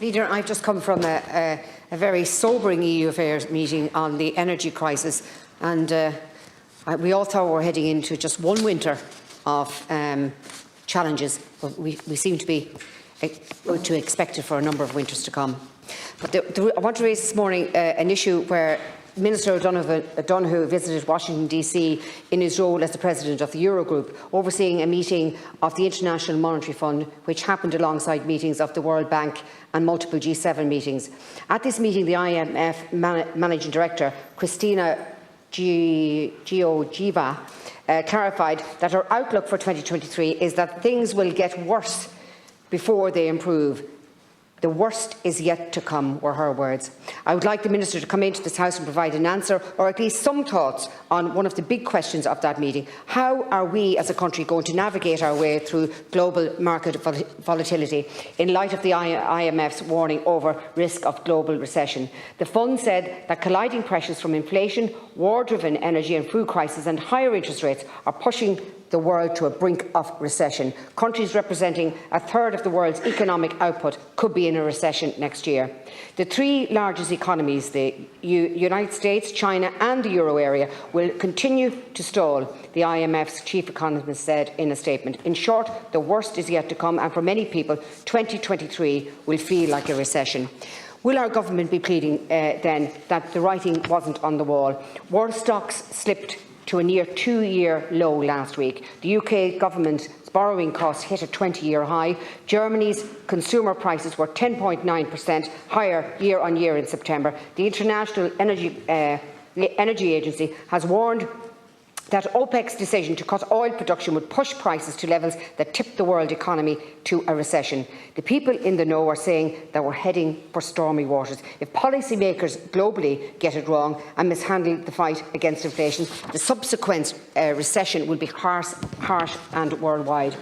Leader, I've just come from a very sobering EU affairs meeting on the energy crisis, and we all thought we were heading into just one winter of challenges, but we seem to be to expect it for a number of winters to come. But I want to raise this morning an issue where Minister O'Donoghue visited Washington DC in his role as the President of the Eurogroup, overseeing a meeting of the International Monetary Fund, which happened alongside meetings of the World Bank and multiple G7 meetings. At this meeting, the IMF Managing Director, Christina Georgieva, clarified that her outlook for 2023 is that things will get worse before they improve. The worst is yet to come, were her words. I would like the Minister to come into this House and provide an answer, or at least some thoughts, on one of the big questions of that meeting. How are we as a country going to navigate our way through global market volatility in light of the IMF's warning over risk of global recession? The Fund said that colliding pressures from inflation, war-driven energy and food crisis and higher interest rates are pushing the world to a brink of recession. Countries representing a third of the world's economic output could be in a recession next year. The three largest economies, the United States, China and the euro area, will continue to stall, the IMF's chief economist said in a statement. In short, the worst is yet to come, and for many people, 2023 will feel like a recession. Will our government be pleading then that the writing wasn't on the wall? World stocks slipped to a near two-year low last week. The UK government's borrowing costs hit a 20-year high. Germany's consumer prices were 10.9% higher year-on-year in September. The International Energy Agency has warned that OPEC's decision to cut oil production would push prices to levels that tip the world economy to a recession. The people in the know are saying that we're heading for stormy waters. If policymakers globally get it wrong and mishandle the fight against inflation, the subsequent recession will be harsh and worldwide.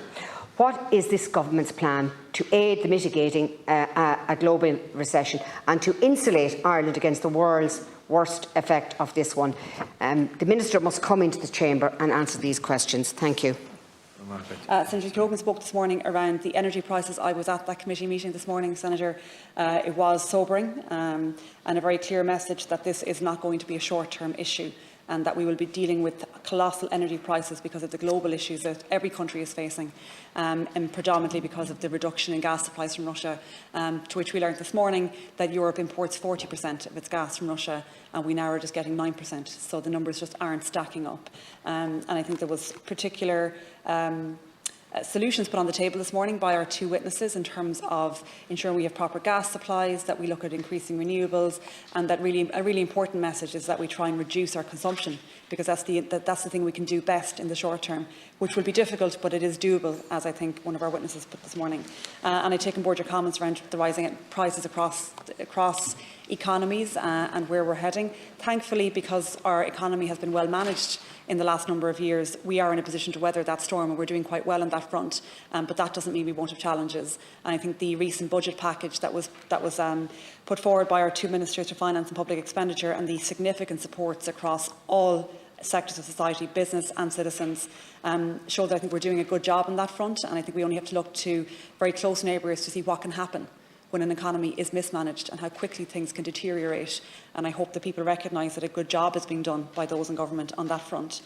What is this government's plan to aid the mitigating a global recession and to insulate Ireland against the world's worst effect of this one? The Minister must come into the chamber and answer these questions. Thank you. Senator Keogan spoke this morning around the energy prices. I was at that committee meeting this morning, Senator. It was sobering and a very clear message that this is not going to be a short-term issue, and that we will be dealing with colossal energy prices because of the global issues that every country is facing, and predominantly because of the reduction in gas supplies from Russia, to which we learned this morning that Europe imports 40% of its gas from Russia, and we now are just getting 9%. So the numbers just aren't stacking up. And I think there was particular solutions put on the table this morning by our two witnesses in terms of ensuring we have proper gas supplies, that we look at increasing renewables, and that a really important message is that we try and reduce our consumption, because that's the thing we can do best in the short term, which will be difficult, but it is doable, as I think one of our witnesses put this morning. And I take on board your comments around the rising prices across economies and where we're heading. Thankfully, because our economy has been well managed in the last number of years, we are in a position to weather that storm, and we're doing quite well on that front. But that doesn't mean we won't have challenges. And I think the recent budget package that was put forward by our two Ministers for Finance and Public Expenditure, and the significant supports across all sectors of society, business and citizens, show that I think we're doing a good job on that front. And I think we only have to look to very close neighbours to see what can happen when an economy is mismanaged and how quickly things can deteriorate. And I hope that people recognise that a good job is being done by those in government on that front.